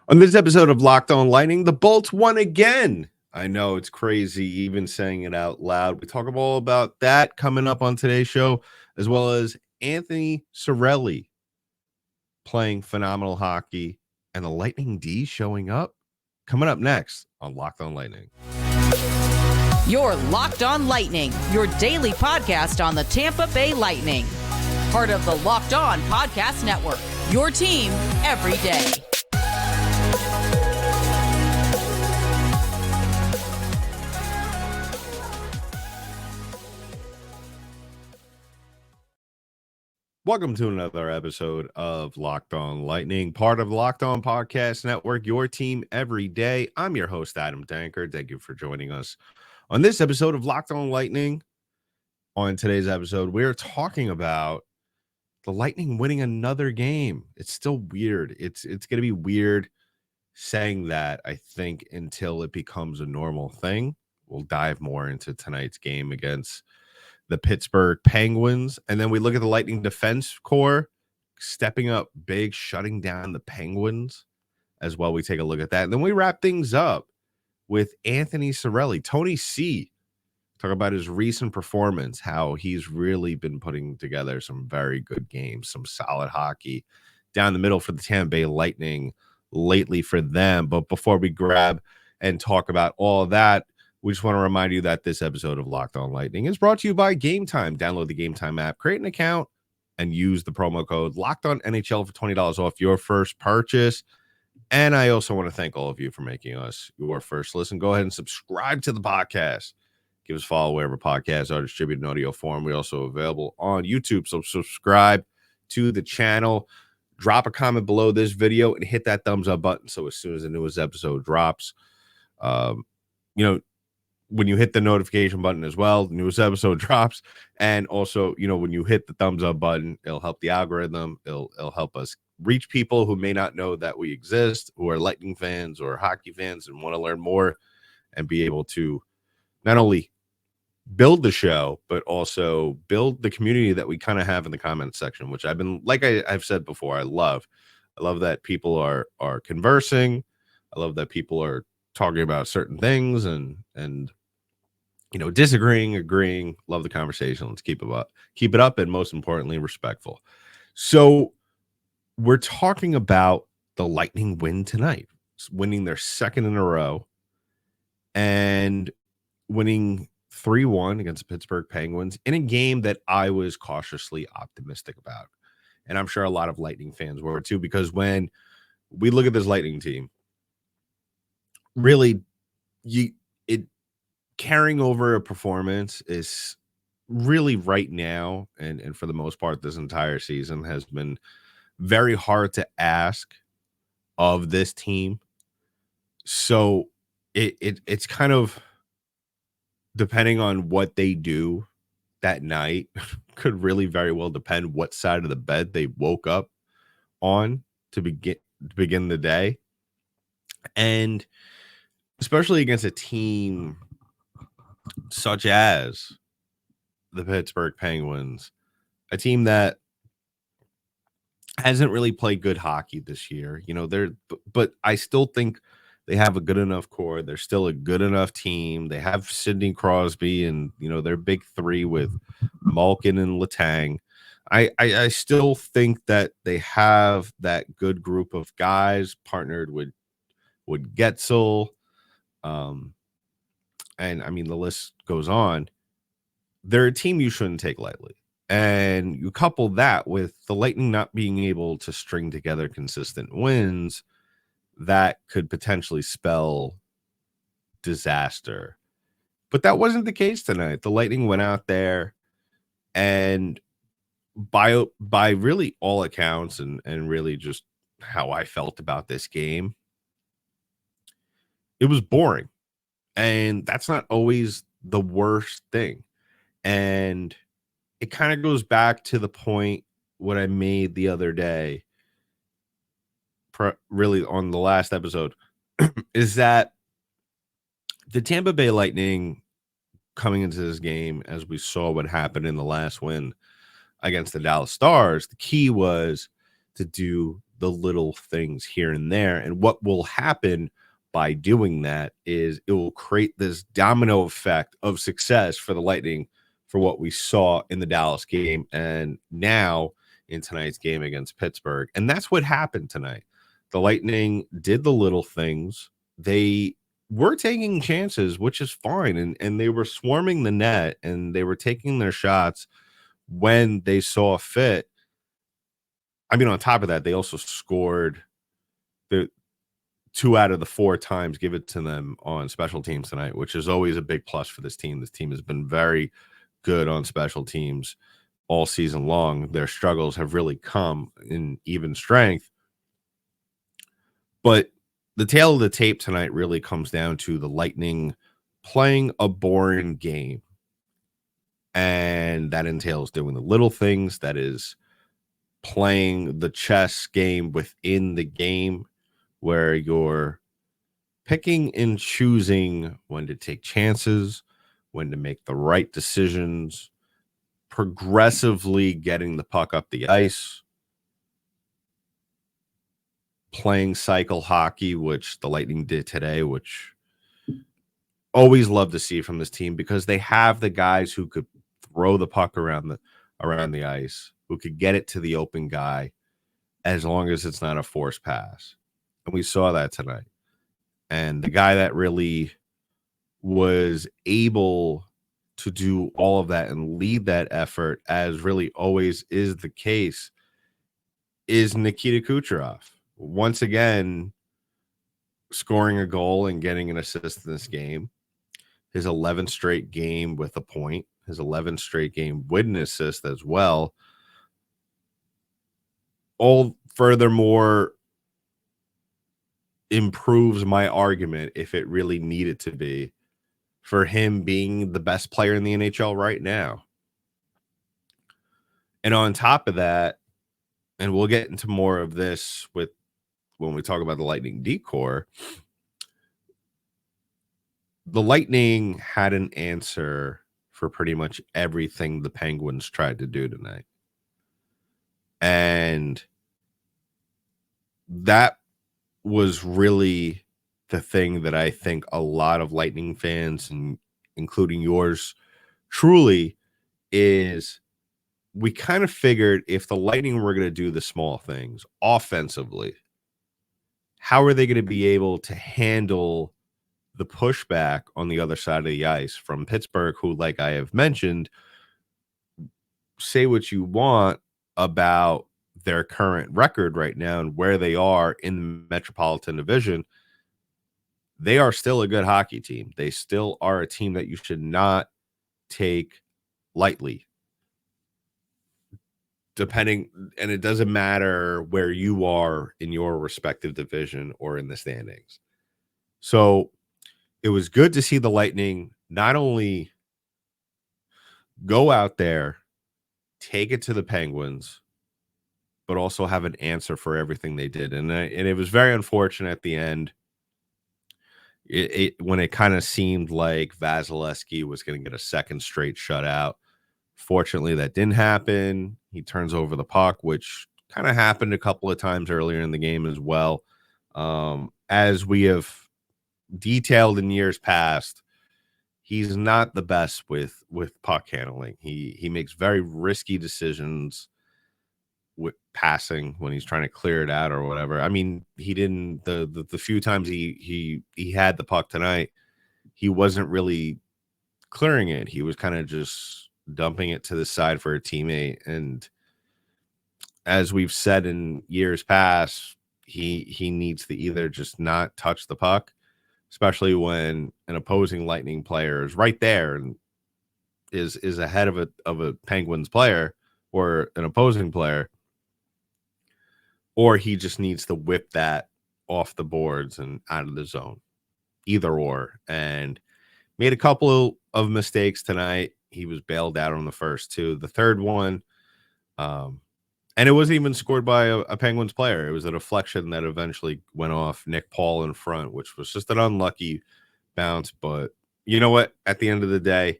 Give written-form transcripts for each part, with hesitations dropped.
On this episode of Locked On Lightning, the Bolts won again. I know it's crazy even saying it out loud. We talk all about that coming up on today's show, as well as Anthony Cirelli playing phenomenal hockey and the Lightning D showing up. Coming up next on Locked On Lightning. You're Locked On Lightning, your daily podcast on the Tampa Bay Lightning. Part of the Locked On Podcast Network, your team every day. Welcome to another episode of Locked On Lightning, part of the Locked On Podcast Network, your team every day. I'm your host, Adam Danker. Thank you for joining us on this episode of Locked On Lightning. On today's episode, we're talking about the Lightning winning another game. It's still weird. It's going to be weird saying that, I think, until it becomes a normal thing. We'll dive more into tonight's game against the Pittsburgh Penguins. And then we look at the Lightning defense core stepping up big, shutting down the Penguins as well. We take a look at that. And then we wrap things up with Anthony Cirelli, Tony C. Talk about his recent performance, how he's really been putting together some very good games, some solid hockey down the middle for the Tampa Bay Lightning lately for them. But before we grab and talk about all of that, we just want to remind you that this episode of Locked On Lightning is brought to you by Game Time. Download the Game Time app, create an account, and use the promo code Locked On NHL for $20 off your first purchase. And I also want to thank all of you for making us your first listen. Go ahead and subscribe to the podcast. Give us a follow wherever podcasts are distributed in audio form. We're also available on YouTube, so subscribe to the channel. Drop a comment below this video and hit that thumbs up button so as soon as the newest episode drops, when you hit the notification button as well, the newest episode drops. And also, when you hit the thumbs up button, it'll help the algorithm. It'll help us reach people who may not know that we exist, who are Lightning fans or hockey fans and want to learn more and be able to not only build the show, but also build the community that we kind of have in the comments section, which I've said before, I love that people are conversing. I love that people are talking about certain things and disagreeing, agreeing. Love the conversation. Let's keep it up, and most importantly, respectful. So we're talking about the Lightning win tonight, winning their second in a row and winning 3-1 against the Pittsburgh Penguins in a game that I was cautiously optimistic about. And I'm sure a lot of Lightning fans were too, because when we look at this Lightning team, really, carrying over a performance is really right now, and for the most part, this entire season has been very hard to ask of this team. So it's kind of depending on what they do that night could really very well depend what side of the bed they woke up on to begin the day. And especially against a team such as the Pittsburgh Penguins, a team that hasn't really played good hockey this year. But I still think they have a good enough core. They're still a good enough team. They have Sidney Crosby and, their big three with Malkin and Letang. I still think that they have that good group of guys partnered with Getzel. And I mean, the list goes on. They're a team you shouldn't take lightly. And you couple that with the Lightning not being able to string together consistent wins, that could potentially spell disaster. But that wasn't the case tonight. The Lightning went out there and by really all accounts and really just how I felt about this game, it was boring. And that's not always the worst thing. And it kind of goes back to the point what I made the other day, really on the last episode, is that the Tampa Bay Lightning coming into this game, as we saw what happened in the last win against the Dallas Stars, the key was to do the little things here and there. And what will happen by doing that is it will create this domino effect of success for the Lightning for what we saw in the Dallas game and now in tonight's game against Pittsburgh. And that's what happened tonight. The Lightning did the little things. They were taking chances, which is fine. And they were swarming the net and they were taking their shots when they saw fit. I mean, on top of that, they also scored the 2 out of the 4 times give it to them on special teams tonight, which is always a big plus for this team. This team has been very good on special teams all season long. Their struggles have really come in even strength. But the tale of the tape tonight really comes down to the Lightning playing a boring game. And that entails doing the little things. That is playing the chess game within the game where you're picking and choosing when to take chances, when to make the right decisions, progressively getting the puck up the ice, playing cycle hockey, which the Lightning did today, which always love to see from this team because they have the guys who could throw the puck around the ice, who could get it to the open guy as long as it's not a forced pass. And we saw that tonight. And the guy that really was able to do all of that and lead that effort, as really always is the case, is Nikita Kucherov. Once again, scoring a goal and getting an assist in this game. His 11th straight game with a point. His 11th straight game with an assist as well. All furthermore improves my argument, if it really needed to be, for him being the best player in the NHL right now. And on top of that, and we'll get into more of this with when we talk about the Lightning decor, the Lightning had an answer for pretty much everything the Penguins tried to do tonight. And that was really the thing that I think a lot of Lightning fans, and including yours truly, is we kind of figured if the Lightning were going to do the small things offensively, how are they going to be able to handle the pushback on the other side of the ice from Pittsburgh, who, like I have mentioned, say what you want about their current record right now and where they are in the Metropolitan Division, they are still a good hockey team. They still are a team that you should not take lightly. Depending, and it doesn't matter where you are in your respective division or in the standings. So it was good to see the Lightning not only go out there, take it to the Penguins, but also have an answer for everything they did. And it was very unfortunate at the end. When it kind of seemed like Vasilevsky was going to get a second straight shutout. Fortunately, that didn't happen. He turns over the puck, which kind of happened a couple of times earlier in the game as well. As we have detailed in years past, he's not the best with puck handling. He makes very risky decisions with passing when he's trying to clear it out or whatever. I mean, he didn't the few times he had the puck tonight, he wasn't really clearing it. He was kind of just dumping it to the side for a teammate. And as we've said in years past, he needs to either just not touch the puck, especially when an opposing Lightning player is right there and is ahead of a Penguins player or an opposing player, or he just needs to whip that off the boards and out of the zone. Either or. And made a couple of mistakes tonight. He was bailed out on the first two. The third one, and it wasn't even scored by a Penguins player. It was a deflection that eventually went off Nick Paul in front, which was just an unlucky bounce. But you know what? At the end of the day,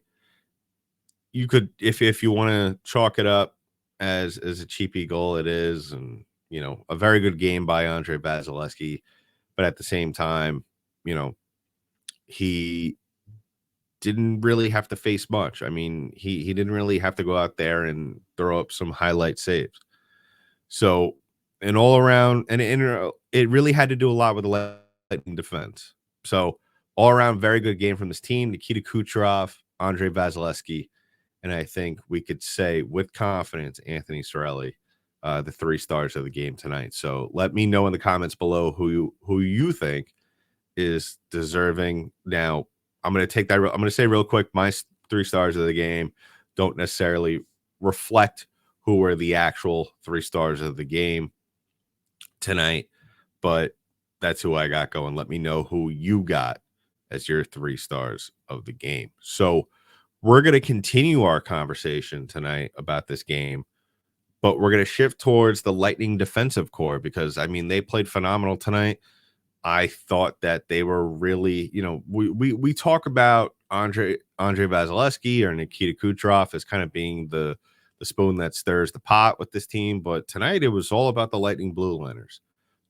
you could, if you want to chalk it up as a cheapy goal, it is. And a very good game by Andre Vasilevsky, but at the same time, he didn't really have to face much. I mean, he didn't really have to go out there and throw up some highlight saves. So, an all around, and it really had to do a lot with the Lightning defense. So, all around, very good game from this team. Nikita Kucherov, Andre Vasilevsky, and I think we could say with confidence, Anthony Cirelli, the 3 stars of the game tonight. So, let me know in the comments below who you think is deserving. Now, I'm going to take that. I'm going to say real quick, my 3 stars of the game don't necessarily reflect who were the actual 3 stars of the game tonight, but that's who I got going. Let me know who you got as your 3 stars of the game. So we're going to continue our conversation tonight about this game, but we're going to shift towards the Lightning defensive core because, I mean, they played phenomenal tonight. I thought that they were really, we talk about Andre Vasilevsky or Nikita Kucherov as kind of being the spoon that stirs the pot with this team, but tonight it was all about the Lightning Blue Liners.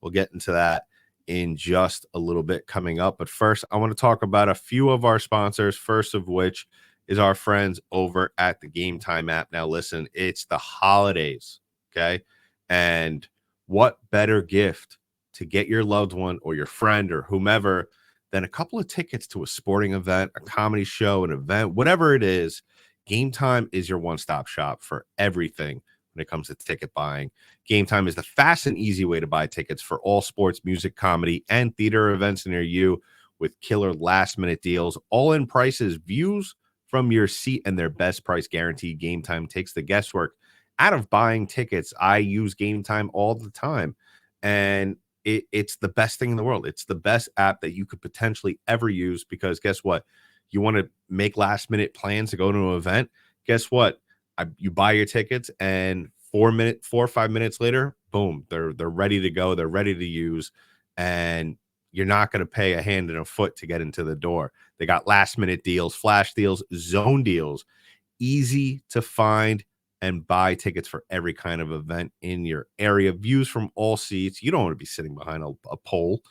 We'll get into that in just a little bit coming up, but first I want to talk about a few of our sponsors. First of which is our friends over at the Game Time app. Now, listen, it's the holidays, okay, and what better gift to get your loved one or your friend or whomever than a couple of tickets to a sporting event, a comedy show, an event, whatever it is. Game Time is your one-stop shop for everything when it comes to ticket buying. Game Time is the fast and easy way to buy tickets for all sports, music, comedy, and theater events near you with killer last-minute deals, all-in prices, views from your seat, and their best price guarantee. Game Time takes the guesswork out of buying tickets. I use Game Time all the time, and it's the best thing in the world. It's the best app that you could potentially ever use because guess what? You want to make last minute plans to go to an event. Guess what? You buy your tickets and 4 or 5 minutes later, boom, they're ready to go. They're ready to use, and you're not going to pay a hand and a foot to get into the door. They got last minute deals, flash deals, zone deals, easy to find and buy tickets for every kind of event in your area. Views from all seats. You don't want to be sitting behind a pole.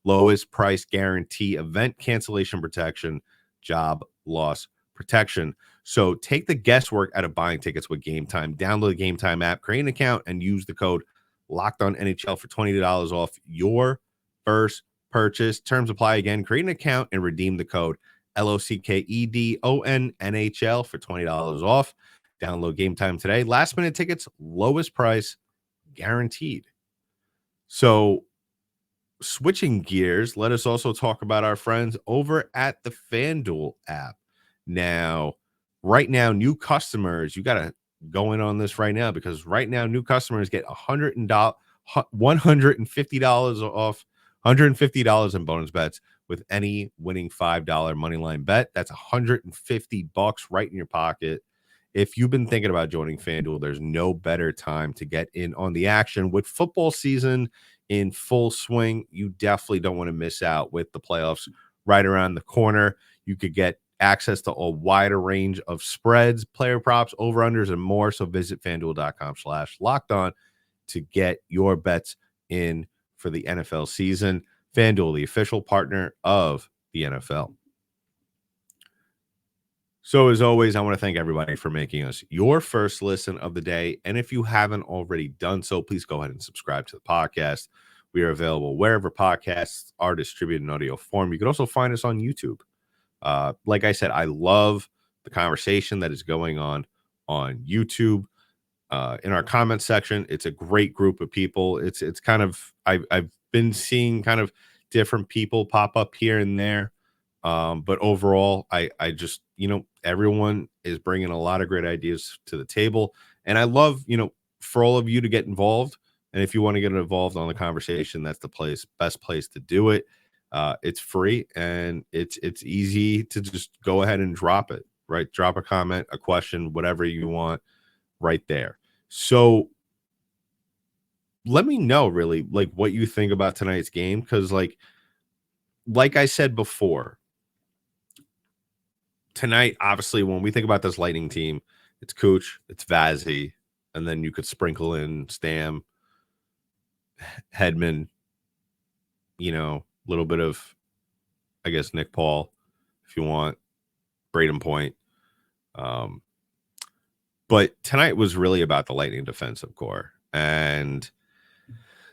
Lowest price guarantee, event cancellation protection, job loss protection. So take the guesswork out of buying tickets with Game Time. Download the Game Time app, create an account, and use the code LOCKEDONNHL for $20 off your first purchase. Terms apply again. Create an account and redeem the code LOCKEDONNHL for $20 off. Download Game Time today. Last minute tickets, lowest price guaranteed. So switching gears, let us also talk about our friends over at the FanDuel app. Now, right now, new customers, you got to go in on this right now because right now, new customers get $150 off, $150 in bonus bets with any winning $5 money line bet. That's $150 right in your pocket. If you've been thinking about joining FanDuel, there's no better time to get in on the action. With football season in full swing, you definitely don't want to miss out with the playoffs right around the corner. You could get access to a wider range of spreads, player props, over-unders, and more. So visit FanDuel.com/lockedon to get your bets in for the NFL season. FanDuel, the official partner of the NFL. So as always, I want to thank everybody for making us your first listen of the day. And if you haven't already done so, please go ahead and subscribe to the podcast. We are available wherever podcasts are distributed in audio form. You can also find us on YouTube. Like I said, I love the conversation that is going on YouTube. In our comment section, it's a great group of people. It's kind of I've been seeing kind of different people pop up here and there. But overall, I just, everyone is bringing a lot of great ideas to the table. And I love, for all of you to get involved. And if you want to get involved on the conversation, that's the best place to do it. It's free and it's easy to just go ahead and drop it, right? Drop a comment, a question, whatever you want right there. So let me know really like what you think about tonight's game. Cause like I said before, tonight, obviously, when we think about this Lightning team, it's Cooch, it's Vazzy, and then you could sprinkle in Stam, Hedman, a little bit of, I guess, Nick Paul, if you want, Braden Point. But tonight was really about the Lightning defensive core. And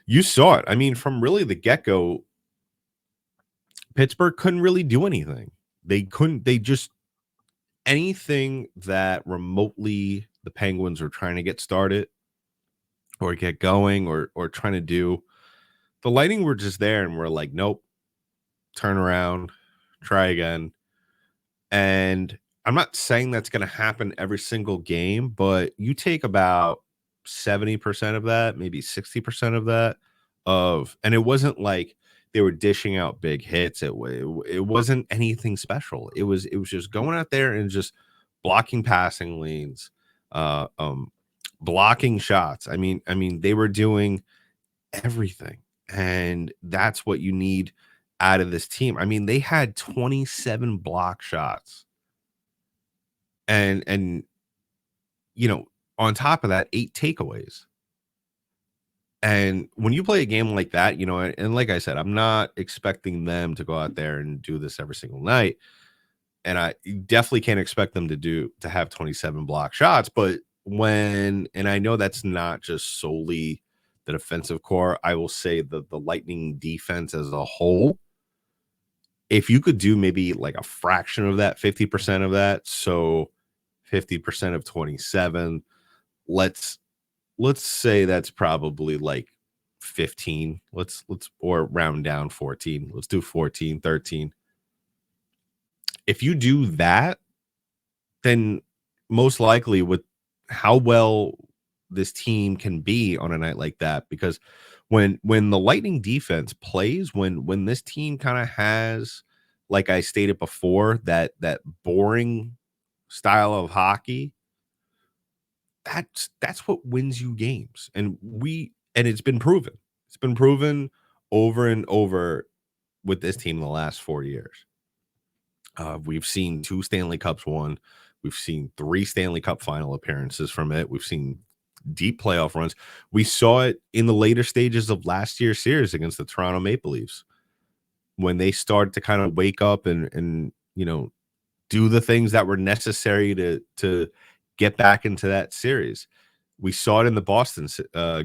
you saw it. I mean, from really the get-go, Pittsburgh couldn't really do anything. They just, anything that remotely the Penguins were trying to get started or get going or trying to do, the Lightning were just there and we're like, nope, turn around, try again. And I'm not saying that's going to happen every single game, but you take about 70% of that, maybe 60% of that and it wasn't like they were dishing out big hits. It wasn't anything special. It was just going out there and just blocking passing lanes, uh, um, blocking shots. I mean, they were doing everything. And that's what you need out of this team. I mean, they had 27 block shots. And on top of that, 8 takeaways. And when you play a game like that, and like I said, I'm not expecting them to go out there and do this every single night. And I definitely can't expect them to have 27 block shots. But and I know that's not just solely the defensive core, I will say that the Lightning defense as a whole, if you could do maybe like a fraction of that, 50% of that, so 50% of 27, let's say that's probably like 15. Let's or round down 14. Let's do 14, 13. If you do that, then most likely with how well this team can be on a night like that, because when the Lightning defense plays, when this team kind of has, like I stated before, that boring style of hockey, that's what wins you games. And it's been proven. It's been proven over and over with this team in the last 4 years. We've seen 2 Stanley Cups won. We've seen 3 Stanley Cup final appearances from it. We've seen deep playoff runs. We saw it in the later stages of last year's series against the Toronto Maple Leafs when they started to kind of wake up and do the things that were necessary to get back into that series. We saw it in the Boston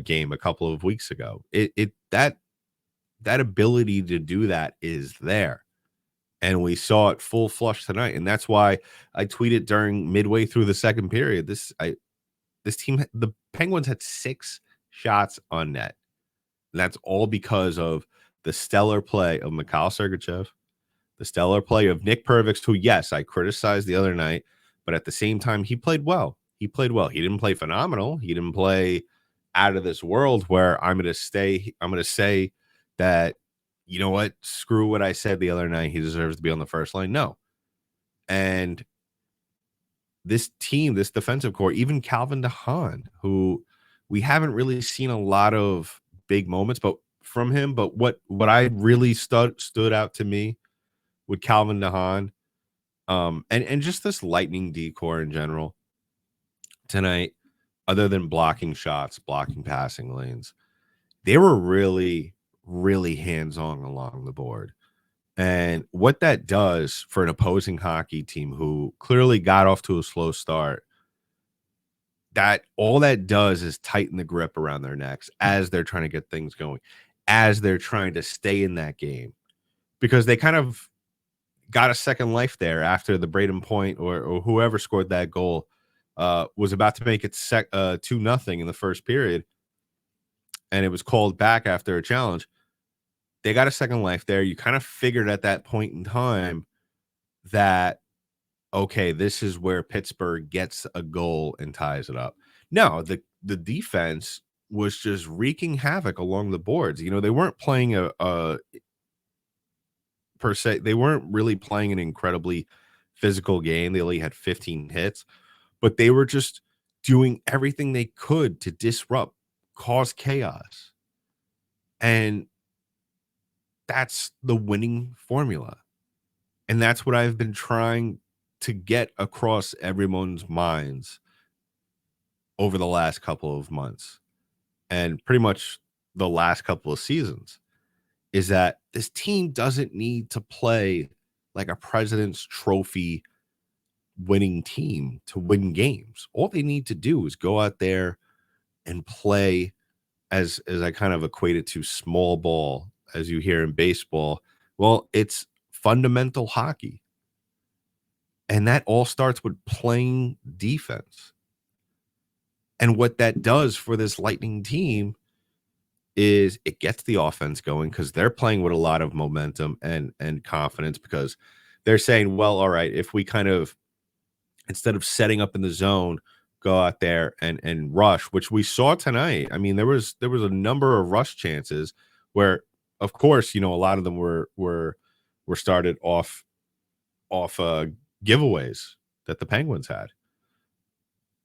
game a couple of weeks ago. That ability to do that is there. And we saw it full flush tonight. And that's why I tweeted during midway through the second period, this team, the Penguins had 6 shots on net. And that's all because of the stellar play of Mikhail Sergachev, the stellar play of Nick Pervix, who, yes, I criticized the other night, but at the same time, he played well. He played well. He didn't play phenomenal. He didn't play out of this world where I'm going to say that, you know what, screw what I said the other night, he deserves to be on the first line. No. And this team, this defensive core, even Calvin DeHaan, who we haven't really seen a lot of big moments from him, but what I really stood out to me with Calvin DeHaan, and just this Lightning decor in general tonight, other than blocking shots, blocking passing lanes, they were really, really hands-on along the board. And what that does for an opposing hockey team who clearly got off to a slow start, that all that does is tighten the grip around their necks as they're trying to get things going, as they're trying to stay in that game, because they kind of got a second life there after the Braden Point or whoever scored that goal was about to make it 2-0 in the first period, and it was called back after a challenge. They got a second life there. You kind of figured at that point in time that, okay, this is where Pittsburgh gets a goal and ties it up. No, the defense was just wreaking havoc along the boards. They weren't playing a per se. They weren't really playing an incredibly physical game. They only had 15 hits, but they were just doing everything they could to disrupt, cause chaos. And that's the winning formula. And that's what I've been trying to get across everyone's minds over the last couple of months. And pretty much the last couple of seasons is that this team doesn't need to play like a President's Trophy winning team to win games. All they need to do is go out there and play as I kind of equate it to small ball, as you hear in baseball. Well, it's fundamental hockey. And that all starts with playing defense. And what that does for this Lightning team is it gets the offense going because they're playing with a lot of momentum and confidence, because they're saying, well, all right, if we kind of, instead of setting up in the zone, go out there and rush, which we saw tonight. I mean, there was a number of rush chances where, of course, a lot of them were started off giveaways that the Penguins had.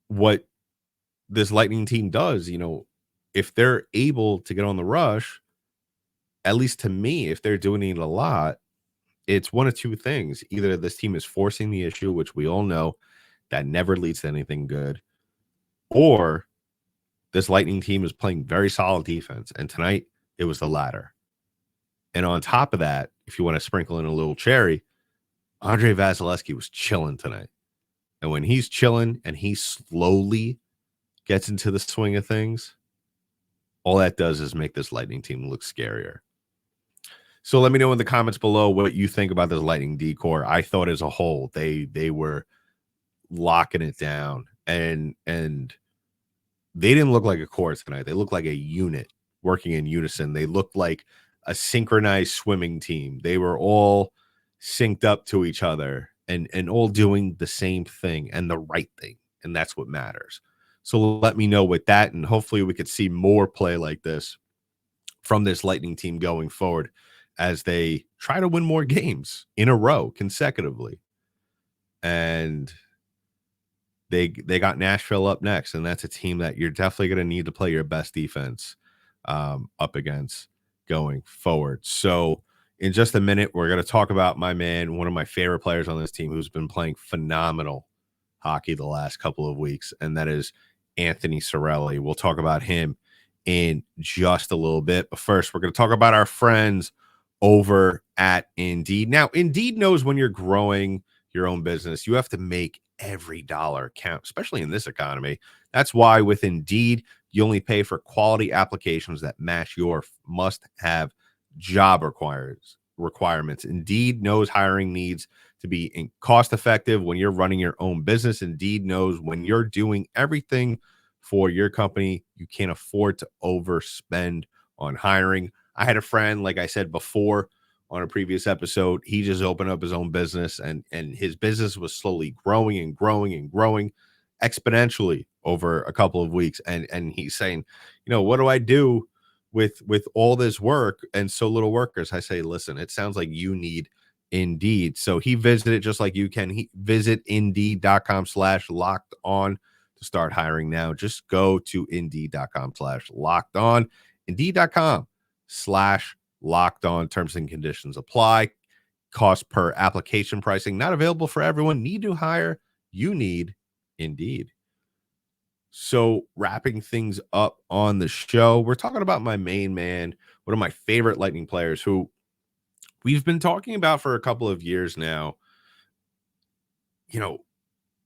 What this Lightning team does, if they're able to get on the rush, at least to me, if they're doing it a lot, it's one of two things. Either this team is forcing the issue, which we all know that never leads to anything good, or this Lightning team is playing very solid defense. And tonight it was the latter. And on top of that, if you want to sprinkle in a little cherry, Andre Vasilevsky was chilling tonight. And when he's chilling and he slowly gets into the swing of things, all that does is make this Lightning team look scarier. So let me know in the comments below what you think about this Lightning D-core. I thought as a whole, they were locking it down, and they didn't look like a core tonight. They looked like a unit working in unison. They looked like a synchronized swimming team. They were all synced up to each other and all doing the same thing and the right thing. And that's what matters. So let me know with that. And hopefully we could see more play like this from this Lightning team going forward as they try to win more games in a row consecutively. And they got Nashville up next, and that's a team that you're definitely going to need to play your best defense up against going forward. So in just a minute, we're going to talk about my man, one of my favorite players on this team who's been playing phenomenal hockey the last couple of weeks, and that is Anthony Cirelli. We'll talk about him in just a little bit. But first, we're going to talk about our friends over at Indeed. Now, Indeed knows when you're growing your own business, you have to make every dollar count, especially in this economy. That's why with Indeed, you only pay for quality applications that match your must-have job requirements. Indeed knows hiring needs to be cost-effective when you're running your own business. Indeed knows when you're doing everything for your company, you can't afford to overspend on hiring. I had a friend, like I said before on a previous episode, he just opened up his own business, and his business was slowly growing and growing and growing exponentially over a couple of weeks. And he's saying, what do I do with all this work and so little workers? I say, listen, it sounds like you need Indeed. So he visited just like you can. He visit Indeed.com/locked-on to start hiring now. Just go to Indeed.com/locked-on. Indeed.com/locked-on. Terms and conditions apply. Cost per application pricing not available for everyone. Need to hire? You need Indeed. So wrapping things up on the show, we're talking about my main man, one of my favorite Lightning players who we've been talking about for a couple of years now.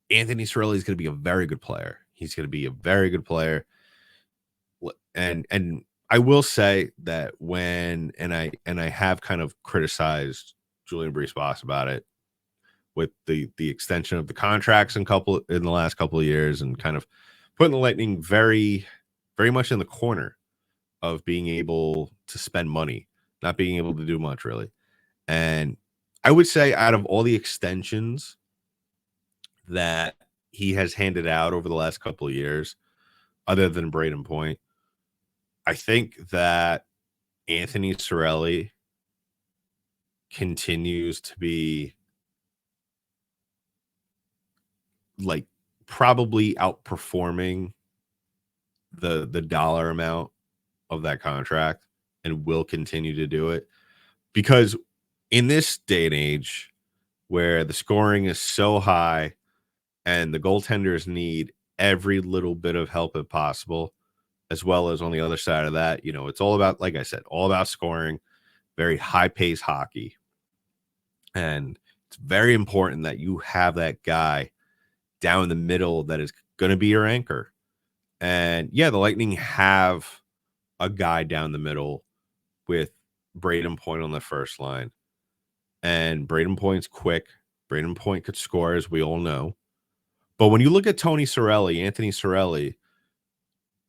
Anthony Cirelli is going to be a very good player. He's going to be a very good player. And I will say that I have kind of criticized Julian Brees-Boss about it with the extension of the contracts in the last couple of years, and kind of putting the Lightning very, very much in the corner of being able to spend money, not being able to do much really. And I would say out of all the extensions that he has handed out over the last couple of years, other than Braden Point, I think that Anthony Cirelli continues to be like probably outperforming the dollar amount of that contract, and will continue to do it, because in this day and age where the scoring is so high and the goaltenders need every little bit of help if possible, as well as on the other side of that, it's all about, like I said, all about scoring, very high pace hockey. And it's very important that you have that guy down the middle that is going to be your anchor. And yeah, the Lightning have a guy down the middle with Braden Point on the first line. And Braden Point's quick. Braden Point could score, as we all know. But when you look at Anthony Cirelli,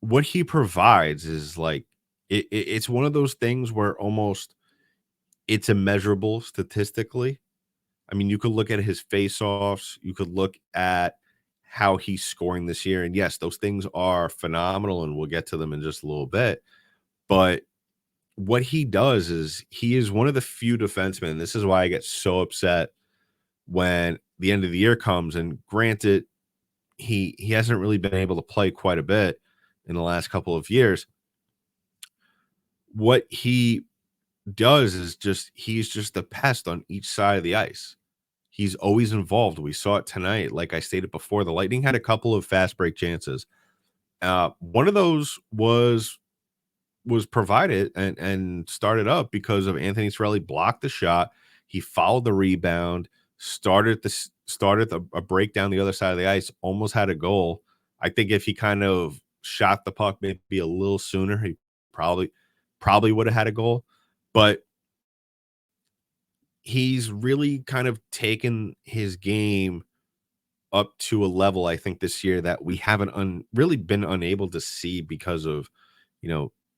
what he provides is like it's one of those things where almost it's immeasurable statistically. I mean, you could look at his face-offs, you could look at how he's scoring this year. And yes, those things are phenomenal, and we'll get to them in just a little bit. But what he does is he is one of the few defensemen. This is why I get so upset when the end of the year comes. And granted, he hasn't really been able to play quite a bit in the last couple of years. What he does is he's just a pest on each side of the ice. He's always involved. We saw it tonight. Like I stated before, the Lightning had a couple of fast break chances. One of those was provided and started up because of Anthony Cirelli blocked the shot. He fouled the rebound, started a break down the other side of the ice, almost had a goal. I think if he kind of shot the puck maybe a little sooner, he probably would have had a goal. But he's really kind of taken his game up to a level, I think, this year that we haven't really been unable to see because of,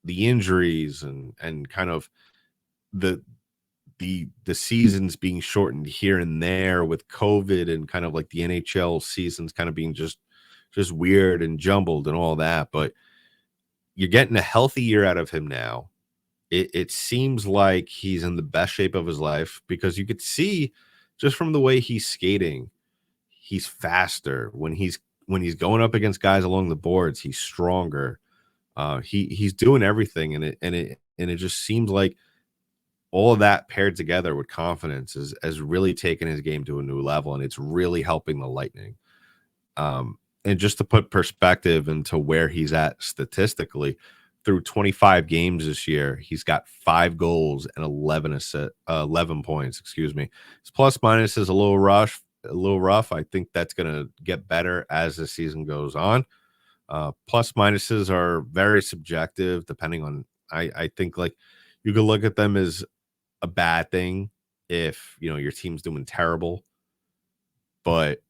the injuries and kind of the seasons being shortened here and there with COVID, and kind of like the NHL seasons kind of being just weird and jumbled and all that. But you're getting a healthy year out of him now. It seems like he's in the best shape of his life, because you could see just from the way he's skating, he's faster when he's going up against guys along the boards. He's stronger. He's doing everything, and it just seems like all of that paired together with confidence has really taken his game to a new level, and it's really helping the Lightning. And just to put perspective into where he's at statistically, through 25 games this year, he's got 5 goals and 11 points. Excuse me. His plus minus is a little rough. I think that's going to get better as the season goes on. Plus minuses are very subjective, depending on. I think like you could look at them as a bad thing if your team's doing terrible, but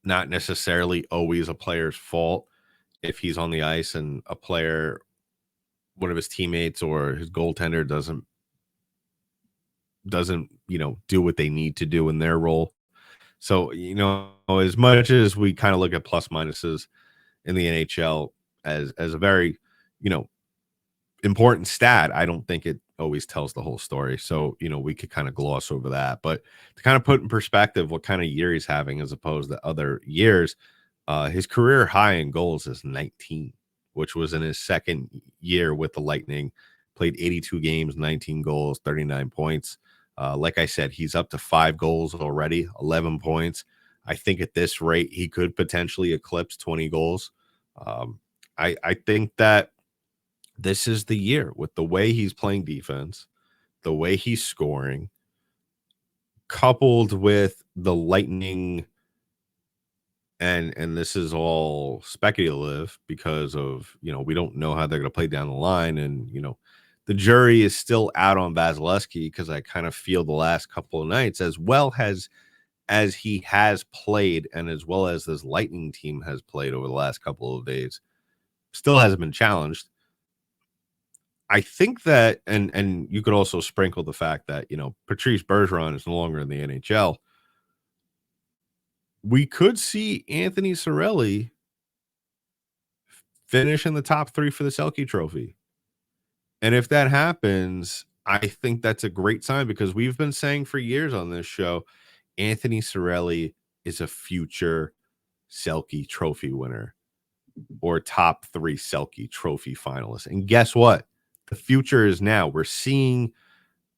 not necessarily always a player's fault if he's on the ice and one of his teammates or his goaltender doesn't do what they need to do in their role. So, as much as we kind of look at plus minuses in the NHL as a very, important stat, I don't think it always tells the whole story. So, we could kind of gloss over that. But to kind of put in perspective what kind of year he's having as opposed to other years, his career high in goals is 19, which was in his second year with the Lightning. Played 82 games, 19 goals, 39 points. Like I said, he's up to 5 goals already, 11 points. I think at this rate, he could potentially eclipse 20 goals. I think that this is the year, with the way he's playing defense, the way he's scoring, coupled with the Lightning. And this is all speculative because of, we don't know how they're going to play down the line. And, the jury is still out on Vasilevsky, because I kind of feel the last couple of nights, as well as he has played and as well as this Lightning team has played over the last couple of days, still hasn't been challenged. I think that, and you could also sprinkle the fact that, Patrice Bergeron is no longer in the NHL. We could see Anthony Cirelli finish in the top 3 for the Selke Trophy. And if that happens, I think that's a great sign, because we've been saying for years on this show, Anthony Cirelli is a future Selke Trophy winner or top 3 Selke Trophy finalist. And guess what? The future is now. We're seeing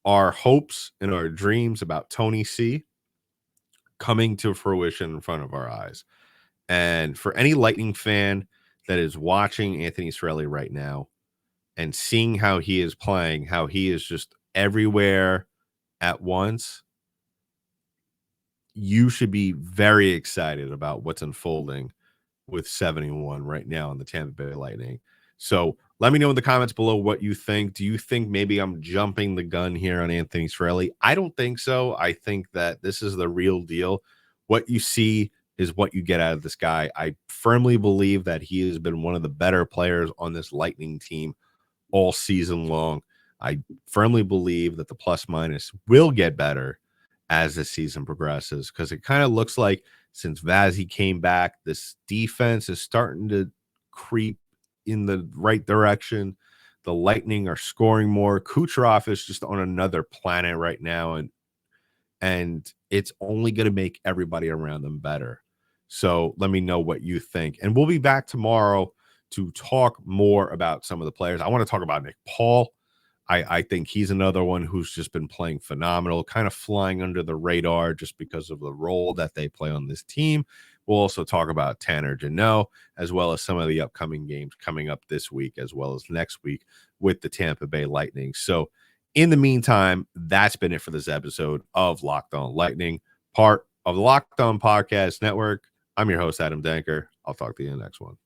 our hopes and our dreams about Tony C coming to fruition in front of our eyes. And for any Lightning fan that is watching Anthony Cirelli right now and seeing how he is playing, how he is just everywhere at once, you should be very excited about what's unfolding with 71 right now on the Tampa Bay Lightning. So let me know in the comments below what you think. Do you think maybe I'm jumping the gun here on Anthony Cirelli? I don't think so. I think that this is the real deal. What you see is what you get out of this guy. I firmly believe that he has been one of the better players on this Lightning team all season long. I firmly believe that the plus minus will get better as the season progresses, because it kind of looks like since Vazzy came back, this defense is starting to creep in the right direction. The Lightning are scoring more. Kucherov is just on another planet right now, and it's only going to make everybody around them better. So let me know what you think. And we'll be back tomorrow to talk more about some of the players. I want to talk about Nick Paul. I think he's another one who's just been playing phenomenal, kind of flying under the radar just because of the role that they play on this team. We'll also talk about Tanner Jeannot, as well as some of the upcoming games coming up this week, as well as next week with the Tampa Bay Lightning. So in the meantime, that's been it for this episode of Locked On Lightning, part of the Locked On Podcast Network. I'm your host, Adam Danker. I'll talk to you in the next one.